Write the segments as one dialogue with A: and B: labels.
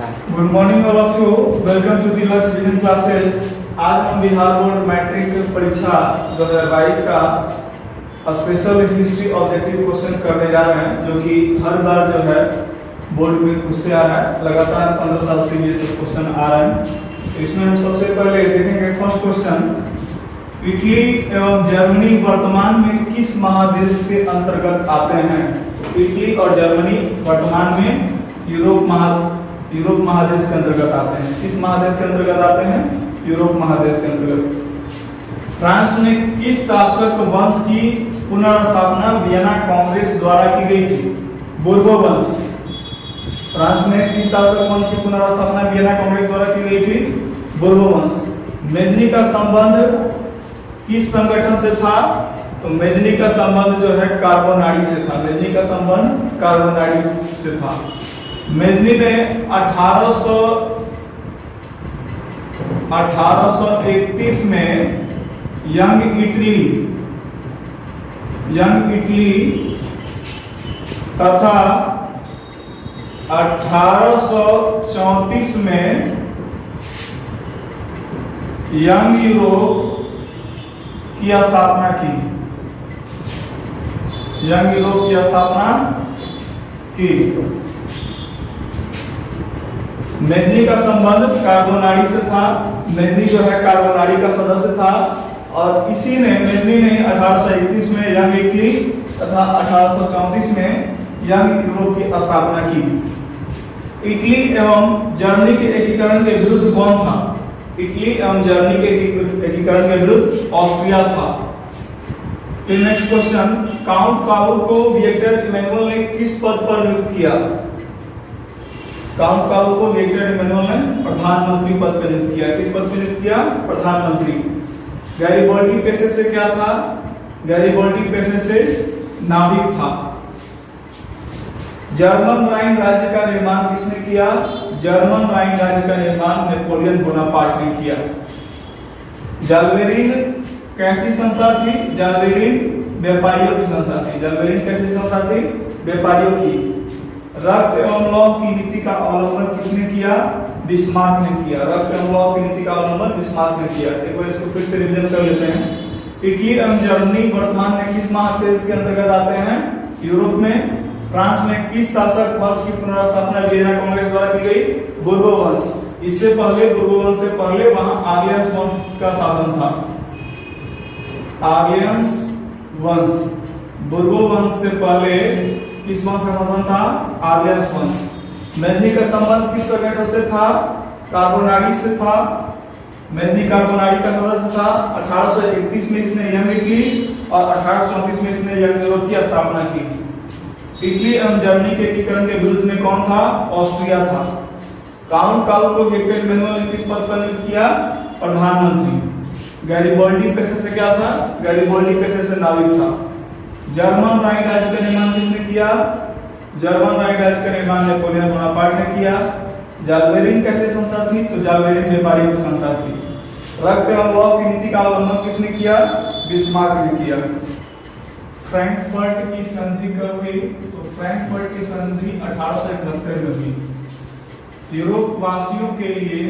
A: Good morning all of you. Welcome to the Lakshya vision classes. आज हम Bihar board matric परीक्षा 2022 का स्पेशल हिस्ट्री ऑब्जेक्टिव क्वेश्चन करने जा रहे हैं, जो कि हर बार जो है बोर्ड में पूछते आ रहा है। लगातार 15 साल से ये सब क्वेश्चन आ रहे हैं। इसमें हम सबसे पहले देखेंगे फर्स्ट क्वेश्चन, इटली एवं जर्मनी वर्तमान में किस महादेश के अंतर्गत आते हैं? इटली और जर्मनी वर्तमान में यूरोप महादेश के अंतर्गत आते हैं। किस महादेश के अंतर्गत आते हैं? यूरोप महादेश के अंतर्गत। फ्रांस में किस शासक वंश की पुनर्स्थापना वियना कांग्रेस द्वारा की गई थी? बोर्बो वंश। फ्रांस में किस शासक वंश की पुनर्स्थापना वियना कांग्रेस द्वारा की गई थी? बोर्बो वंश। मेजनी का संबंध किस संगठन से था? तो मेजनी का संबंध जो है कार्बोनारी से था। मेजनी का संबंध कार्बोनारी से था। मेजनी ने 1831 में यंग इटली तथा 1834 में यंग यूरोप की स्थापना की। यंग यूरोप की स्थापना की। मेजनी का संबंध कार्बोनारी से था। मेजनी जो है कार्बोनारी का सदस्य था और इसी ने मेजनी ने 1831 में यंग इटली तथा 1834 में यंग यूरोप की स्थापना की। इटली एवं जर्मनी के एकीकरण के विरुद्ध कौन था? इटली एवं जर्मनी के एकीकरण के विरुद्ध ऑस्ट्रिया था। नेक्स्ट क्वेश्चन, काउंट काबू को विक्टर इमैनुअल ने किस पद पर नियुक्त किया? काउंट काबू को विक्टर इमैनुअल ने प्रधानमंत्री पद पर नियुक्त किया। किस पद पर नियुक्त किया? प्रधानमंत्री। गैरिबॉल्डी पेशे से क्या था? गैरिबॉल्डी पेशे से नाविक था। जर्मन राइन राज्य का निर्माण किसने किया? जर्मन राइन राज्य का निर्माण नेपोलियन बोनापार्ट ने किया। जाल्वेरिन कैसी संस्था थी? जाल्वेरिन व्यापारियों की संस्था थी। जाल्वेरिन कैसी संस्था थी? व्यापारियों की। रक्त एवं लौह की नीति का अवलंबन किसने किया? बिस्मार्क ने किया। रक्त एवं लौह की नीति का अवलंबन बिस्मार्क ने किया। एक बार इसको फिर से रिवीजन कर लेते हैं। इटली एवं जर्मनी वर्तमान में किस महादेश के अंतर्गत आते हैं? यूरोप में। फ्रांस में किस शासक वंश की पुनर्स्थापना वियना कांग्रेस द्वारा की गई? बोर्बो वंश। इससे पहले बोर्बो वंश से पहले वहां आर्लियंस वंश का शासन था। आर्लियंस वंश। बोर्बो वंश से पहले किस वंश का शासन था? आर्लियंस वंश। मेजनी का संबंध किस संगठन से था? कार्बोनारी से था। मेजनी कार्बोनारी का सदस्य था। 1831 में इसने यंग इटली और 1834 में इसने यंग यूरोप की स्थापना की। इटली एवं जर्मनी के एकीकरण के विरुद्ध में कौन था? ऑस्ट्रिया था। काउंट काबू को विक्टर इमैनुअल ने किस पद पर नियुक्त किया? प्रधानमंत्री। गैरिबॉल्डी पेशे से क्या था? गैरिबॉल्डी पेशे से नाविक था। जर्मन राइन राज्य का निर्माण किसने किया? जर्मन राइन राज्य का निर्माण नेपोलियन बोनापार्ट ने किया। जाल्वेरिन कैसे संस्था थी? तो जाल्वेरिन व्यापारियों की संस्था थी। रक्त एवं लौह की नीति का अवलंबन किसने किया? बिस्मार्क ने किया। फ्रैंकफर्ट की संधि कब हुई? तो फ्रैंकफर्ट की संधि 1871 में हुई। यूरोप वासियों के लिए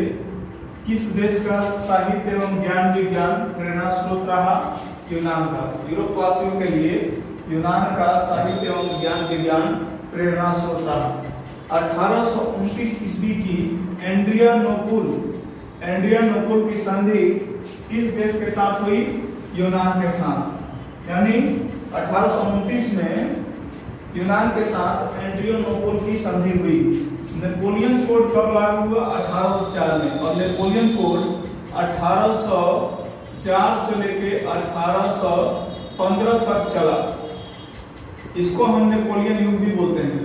A: किस देश का साहित्य एवं ज्ञान विज्ञान प्रेरणा स्रोत रहा? यूनान का। यूरोप वासियों के लिए यूनान का साहित्य एवं ज्ञान विज्ञान प्रेरणा स्रोत रहा। 1829 ईस्वी की एड्रियानोपुल की संधि किस देश के साथ हुई? यूनान के साथ। यानी 1829 में यूनान के साथ एड्रियानोपुल की संधि हुई। नेपोलियन कोड कब लागू हुआ? 1804 में। और नेपोलियन कोड 1804 से लेके 1815 तक चला। इसको हम नेपोलियन युग भी बोलते हैं।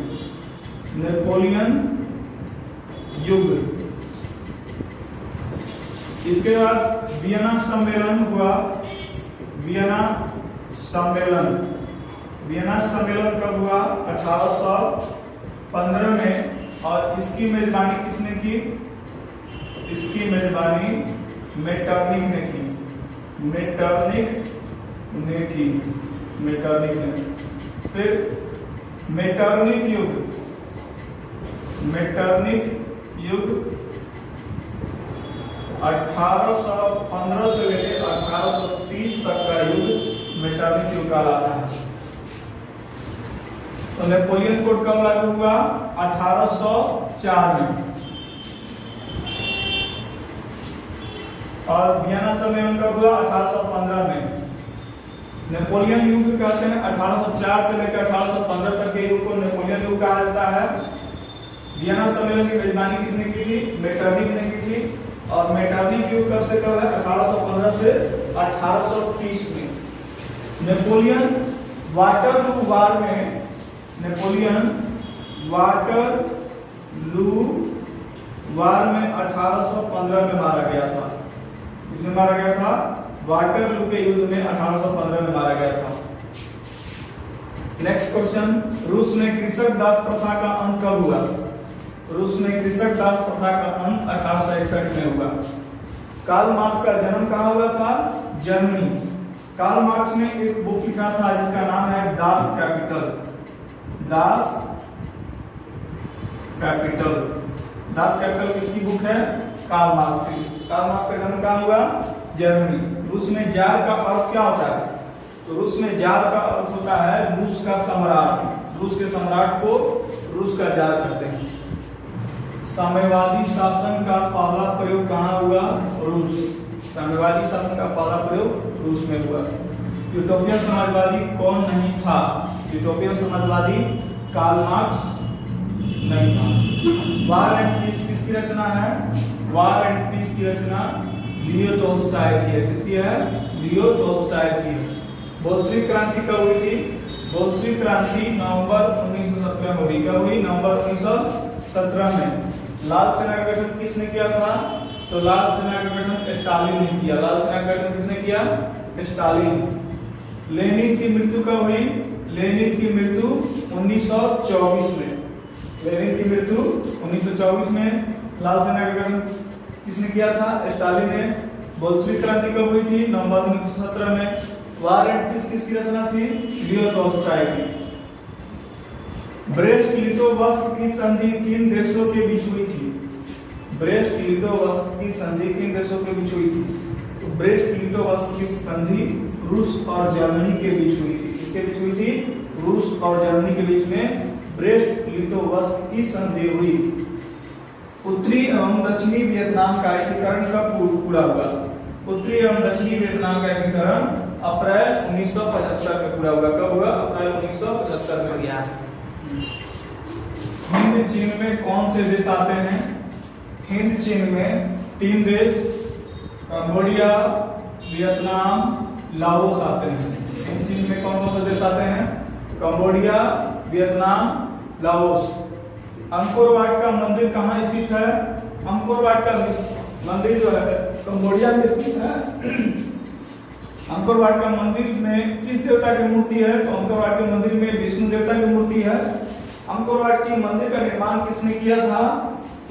A: नेपोलियन युग। इसके बाद वियना सम्मेलन हुआ। वियना सम्मेलन कब हुआ? 1815 में। और इसकी मेजबानी किसने की? इसकी मेजबानी मेटरनिक ने की। मेटरनिक ने। फिर मेटरनिक युग 1815 से लेकर 1830 तक का युग मेटरनिक युग कहलाता है। तो नेपोलियन कोड कब लागू हुआ? 1804 में। और वियना सम्मेलन कब हुआ? 1815 में। नेपोलियन युग कहते हैं 1804 से लेकर 1815 तक के युग को नेपोलियन युग कहा जाता है। वियना सम्मेलन की मेजबानी किसने की थी? मेटरनिक ने की थी। और मेटरनिक युग कब से कब है? 1815 से 1830 में। नेपोलियन वाटरलू वार में नेपोलियन वाटरलू वार में 1815 में मारा गया था। किसमें मारा गया था? वाटरलू के युद्ध में 1815 में मारा गया था। नेक्स्ट क्वेश्चन, रूस में कृषक दास प्रथा का अंत कब हुआ? रूस में कृषक दास प्रथा का अंत 1861 में हुआ। कार्ल मार्क्स का जन्म कहाँ हुआ था? जर्मनी। कार्ल मार्क्स ने एक बुक लिखा था जिसका नाम है Das Kapital. Das Kapital. Das Kapital किसकी बुक है? कार्ल मार्क्स की। कार्ल मार्क्स का जन्म कहाँ हुआ? जर्मनी। रूस में जार का अर्थ क्या होता है? तो रूस में जार का अर्थ होता है रूस का सम्राट। रूस के सम्राट को रूस का जार कहते हैं। साम्यवादी शासन का पहला प्रयोग कहाँ हुआ? रूस। साम्यवादी शासन का पहला प्रयोग रूस में हुआ। यूटोपियन समाजवादी कौन नहीं था? यूटोपियन समाजवादी कार्ल मार्क्स नहीं था। वार एंड पीस किसकी रचना है? वार एंड पीस की रचना लियो टोल्स्टॉय की है। किसकी है? लियो टोल्स्टॉय की है। बोल्शेविक क्रांति कब हुई थी? बोल्शेविक क्रांति नवंबर 1917 में हुई। कब हुई? नवंबर 1917 में। लाल सेना का गठन किसने किया था? तो लाल सेना का गठन स्टालिन ने किया। लाल सेना का गठन किसने किया? स्टालिन। लेनिन की मृत्यु कब हुई? लेनिन की मृत्यु 1924 में। लेनिन की मृत्यु 1924 में। लाल सेना का गठन किसने किया था? स्टालिन ने। बोल्शेविक क्रांति कब हुई थी? नवंबर 1917 में। वार एंड पीस किसकी रचना थी? लियो टोल्स्टॉय की। ब्रेस्ट लिटोवस्क की संधि किन देशों के बीच हुई थी? ब्रेस्ट लिटोवस्क की संधि किन देशों के बीच हुई थी? तो ब्रेस्ट लिटोवस्क की संधि रूस और जर्मनी के बीच हुई थी। किसके बीच हुई थी? रूस और जर्मनी के बीच में ब्रेस्ट लिटोवस्क की संधि हुई। उत्तरी एवं दक्षिणी वियतनाम का एकीकरण कब पूरा हुआ? उत्तरी एवं दक्षिणी वियतनाम का एकीकरण अप्रैल 1975 में पूरा हुआ। कब हुआ? अप्रैल 1975 में गया। हिंद चीन में कौन से देश आते हैं? हिंद चीन में 3 देश कंबोडिया, वियतनाम, लाओस आते हैं। हिंद चीन में कौन कौन से देश आते हैं? Cambodia, Vietnam, Laos. Angkor Wat का मंदिर कहाँ स्थित है? अंकोर वाट का मंदिर जो है कंबोडिया में स्थित है। अंकोर वाट का मंदिर में किस देवता की मूर्ति है? तो अंकोर वाट के मंदिर में विष्णु देवता की मूर्ति है। अंकोर वाट की मंदिर का निर्माण किसने किया था?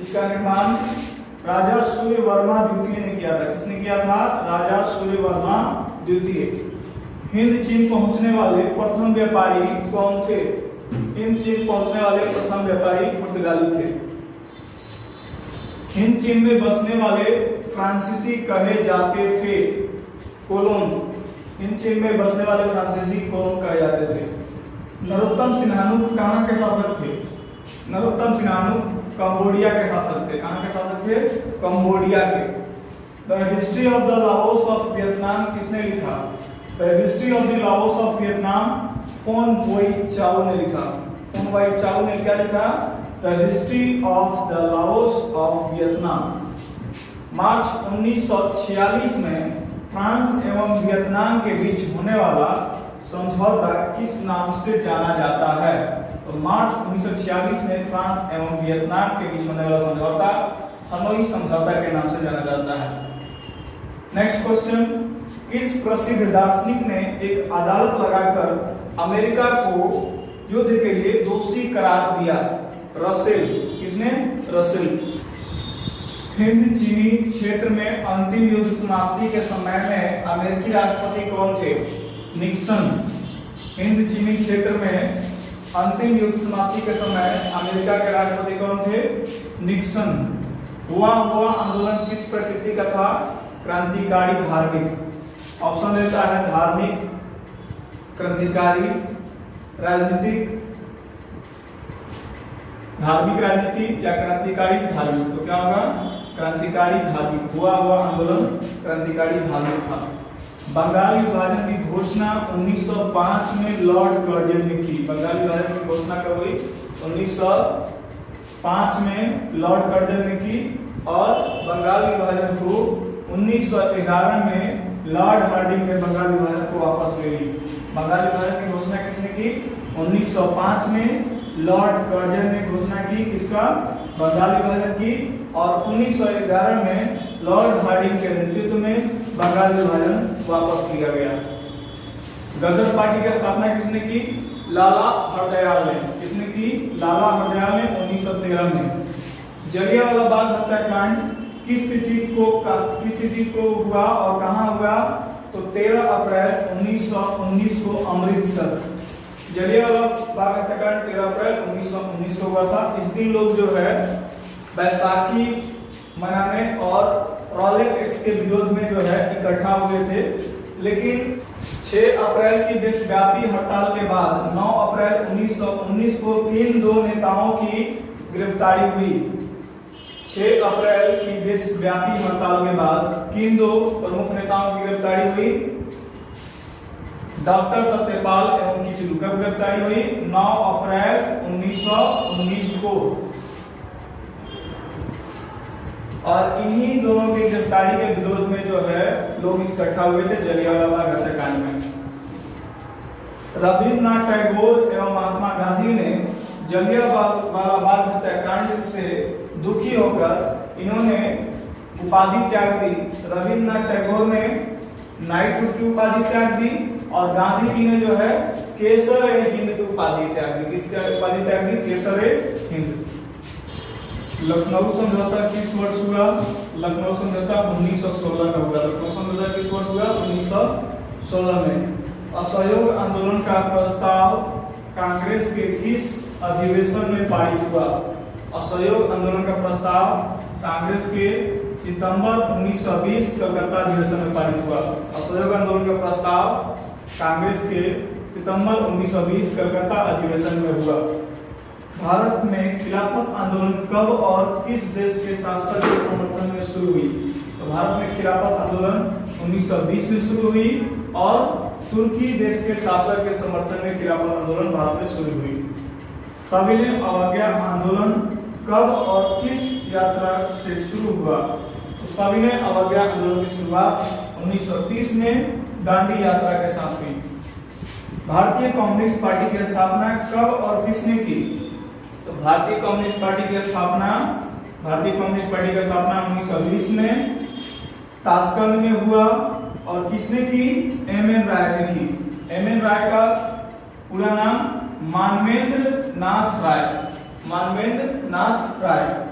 A: इसका निर्माण राजा सूर्यवर्मा द्वितीय ने किया था। किसने किया था? राजा सूर्यवर्मा द्वितीय। हिंद चीन पहुंचने वाले प्रथम व्यापारी कौन थे? हिंद चीन पहुंचने वाले प्रथम व्यापारी पुर्तगाली थे। हिंद चीन में बसने वाले फ्रांसीसी कहे जाते थे कोलोन। हिंद चीन में बसने वाले फ्रांसीसी कोलोन कहे जाते थे। नरोत्तम सिन्हानुक कहाँ के शासक थे? नरोत्तम सिन्हानुक कंबोडिया के शासक थे। कहाँ के शासक थे? कंबोडिया के। The history of the Laos of Vietnam किसने लिखा? The history of the Laos of Vietnam phone वोई चाओ ने लिखा। फोन वोई चाओ ने क्या लिखा? The history of the Laos of Vietnam. मार्च 1946 में फ्रांस एवं वियतनाम के बीच होने वाला समझौता किस नाम से जाना जाता है? तो मार्च 1946 में फ्रांस एवं वियतनाम के बीच होने वाला समझौता हनोई समझौता के नाम से जाना जाता है। नेक्स्ट क्वेश्चन, किस प्रसिद्ध दार्शनिक ने एक अदालत लगाकर अमेरिका को युद्ध के लिए दोषी करार दिया? रसेल। किसने? रसेल। हिंद चीनी क्षेत्र में अंतिम युद्ध समाप्ति के समय में अमेरिकी राष्ट्रपति कौन थे? निक्सन। हिंद चीनी क्षेत्र में अंतिम युद्ध समाप्ति के समय अमेरिका के राष्ट्रपति कौन थे? निक्सन। हुआ आंदोलन किस प्रकृति का था? क्रांतिकारी धार्मिक। ऑप्शन देता है धार्मिक, क्रांतिकारी, राजनीतिक, धार्मिक राजनीति या क्रांतिकारी धार्मिक। तो क्या होगा? क्रांतिकारी धार्मिक। हुआ आंदोलन क्रांतिकारी धार्मिक था। बंगाल विभाजन की घोषणा 1905 में लॉर्ड कर्जन ने की। बंगाल विभाजन की घोषणा कब हुई? 1905 में लॉर्ड कर्जन ने की। और बंगाल विभाजन को 1911 में लॉर्ड हार्डिंग ने बंगाल विभाजन को वापस ले ली। बंगाल विभाजन की घोषणा किसने की? 1905 में लॉर्ड कर्जन ने घोषणा की। किसका? बंगाल विभाजन की। और 1911 में लॉर्ड हार्डिंग के नेतृत्व में बंगाल विभाजन वापस लिया गया। गदर पार्टी की स्थापना किसने की? लाला हरदयाल ने। किसने की? लाला हरदयाल ने 1913 में। जलियांवाला बाग हत्याकांड किस तिथि को हुआ और कहां हुआ? तो 13 अप्रैल 1919 को अमृतसर। जलियांवाला बाग हत्याकांड 13 अप्रैल 1919 को हुआ था। इस दिन लोग जो है बैसाखी मनाने और रॉलेट एक्ट के विरोध में जो है इकट्ठा हुए थे। लेकिन 6 अप्रैल की देशव्यापी हड़ताल के बाद 9 अप्रैल 1919 को किन दो नेताओं की गिरफ्तारी हुई? 6 अप्रैल की देशव्यापी हड़ताल के बाद किन दो प्रमुख नेताओं की गिरफ्तारी हुई? डॉक्टर सत्यपाल एवं किचलू। कब गिरफ्तारी हुई? 9 अप्रैल 1919 को। और इन्हीं दोनों की गिरफ्तारी के विरोध में जो है लोग इकट्ठा हुए थे जलियांवाला बाग हत्याकांड में। रविन्द्रनाथ टैगोर एवं महात्मा गांधी ने जलियांवाला बाग हत्याकांड से दुखी होकर इन्होंने उपाधि त्याग दी। रविन्द्रनाथ टैगोर ने नाइटहुड की उपाधि त्याग दी और गांधी जी ने जो है केसर-ए-हिंद की उपाधि त्याग दी। किसकी उपाधि त्याग दी? केसर-ए-हिंद। लखनऊ समझौता किस वर्ष हुआ? लखनऊ समझौता 1916 में हुआ। लखनऊ समझौता किस वर्ष हुआ? 1916 में। असहयोग आंदोलन का प्रस्ताव कांग्रेस के किस अधिवेशन में पारित हुआ? असहयोग आंदोलन का प्रस्ताव कांग्रेस के सितंबर 1920 कलकत्ता अधिवेशन में पारित हुआ। असहयोग आंदोलन का प्रस्ताव कांग्रेस के सितंबर 1920 कलकत्ता अधिवेशन में हुआ। भारत में खिलाफत आंदोलन कब और किस देश के शासक के समर्थन में शुरू हुई? तो भारत में खिलाफत आंदोलन 1920 में शुरू हुई और तुर्की देश के शासक के समर्थन में खिलाफत आंदोलन भारत में शुरू हुई। सविनय अवज्ञा आंदोलन कब और किस यात्रा से शुरू हुआ? तो सविनय अवज्ञा आंदोलन की शुरुआत 1930 में दांडी यात्रा के साथ हुई। भारतीय कम्युनिस्ट पार्टी की स्थापना कब और किसने की? तो भारतीय कम्युनिस्ट पार्टी की स्थापना 1920 में ताशकंद में हुआ। और किसने की? एम.एन. राय ने की। एम.एन. राय का पूरा नाम मानवेंद्र नाथ राय। मानवेंद्र नाथ राय।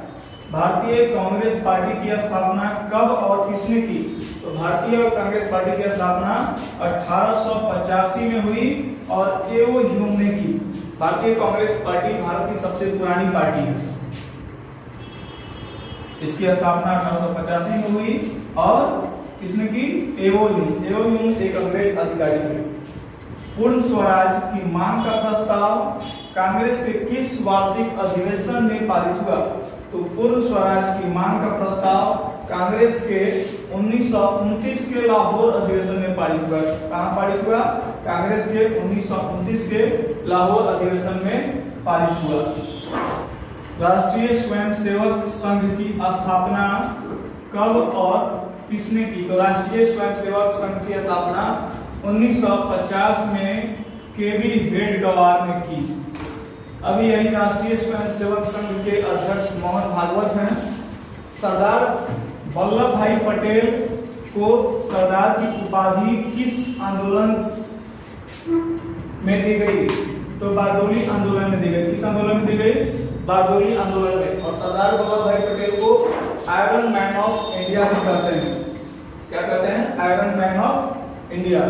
A: भारतीय कांग्रेस पार्टी की स्थापना कब और किसने की? तो भारतीय कांग्रेस पार्टी की स्थापना 1885 में हुई और एओ ह्यूम ने की। भारतीय कांग्रेस पार्टी भारत की सबसे पुरानी पार्टी है। इसकी स्थापना 1885 में हुई और किसने की? एओ ह्यूम। एओ ह्यूम एक अंग्रेज अधिकारी थे। पूर्ण स्वराज की मांग का प्रस्ताव कांग्रेस के किस वार्षिक अधिवेशन में पारित हुआ? तो पूर्ण स्वराज की मांग का प्रस्ताव कांग्रेस के 1929 के लाहौर अधिवेशन में पारित हुआ। कहां पारित हुआ? कांग्रेस के 1929 के लाहौर अधिवेशन में पारित हुआ। राष्ट्रीय स्वयंसेवक संघ की स्थापना कब और किसने की? तो राष्ट्रीय स्वयंसेवक संघ की स्थापना 1950 में केबी हेडगेवार ने की। अभी यही राष्ट्रीय स्वयंसेवक संघ के अध्यक्ष मोहन भागवत हैं। सरदार वल्लभ भाई पटेल को सरदार की उपाधि किस आंदोलन में दी गई? तो बारडोली आंदोलन में दी गई। किस आंदोलन में दी गई? बारडोली आंदोलन में। और सरदार वल्लभ भाई पटेल को आयरन मैन ऑफ इंडिया भी कहते हैं। क्या कहते हैं? Iron man of India.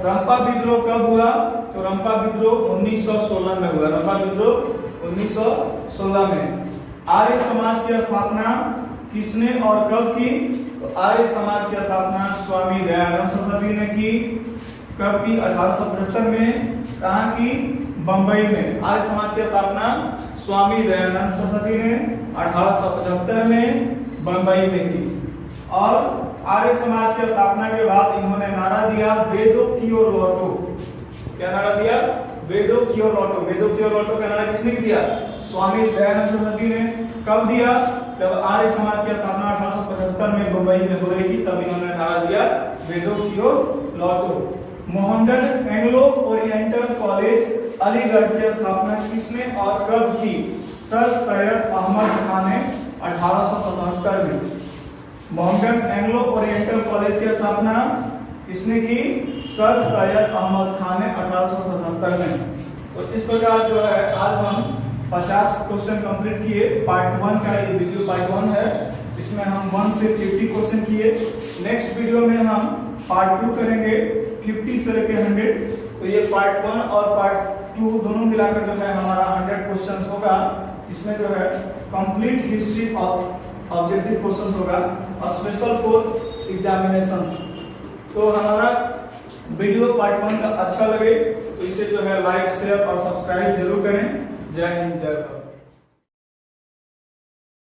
A: Rampa विद्रोह कब हुआ? तो रंपा विद्रोह 1916 में हुआ। रंपा विद्रोह 1916 में। आर्य समाज की स्थापना किसने और कब की? तो आर्य समाज की स्थापना स्वामी दयानंद सरस्वती ने की। कब की? 1875 में। कहाँ की? बंबई में। आर्य समाज की स्थापना स्वामी दयानंद सरस्वती ने 1875 में बंबई में की। और आर्य समाज की स्थापना के बाद इन्होंने नारा दिया वेदों की ओर लौटो। क्या नारा दिया? वेदों की ओर लौटो। वेदों की ओर लौटो का नारा किसने दिया? स्वामी दयानंद सरस्वती ने। कब दिया? जब आर्य समाज की स्थापना 1875 में बंबई में हो रही थी, तब इन्होंने नारा दिया वेदों की ओर लौटो। मोहनगढ़ एंग्लो ओरिएंटल कॉलेज अलीगढ़ की स्थापना किसने और कब की? सर सैयद अहमद खान ने 1877 में। मोहनगढ़ एंग्लो ओरिएंटल कॉलेज की स्थापना किसने की? सर सैयद अहमद खान ने 1877 में। तो इस प्रकार जो है आज हम 50 क्वेश्चन कंप्लीट किए। पार्ट 1 का ये वीडियो पार्ट 1 है। इसमें हम 1 से 50 क्वेश्चन किए। नेक्स्ट वीडियो में हम पार्ट 2 करेंगे 50 से लेकर 100। तो ये पार्ट 1 और पार्ट 2 दोनों मिलाकर जो है हमारा 100 क्वेश्चंस होगा। इसमें जो है complete history of objective questions होगा, स्पेशल फॉर एग्जामिनेशंस। तो हमारा वीडियो पार्ट 1 का अच्छा लगे तो इसे जो है लाइक शेयर और सब्सक्राइब जरूर करें। जय हिंद, जय भारत।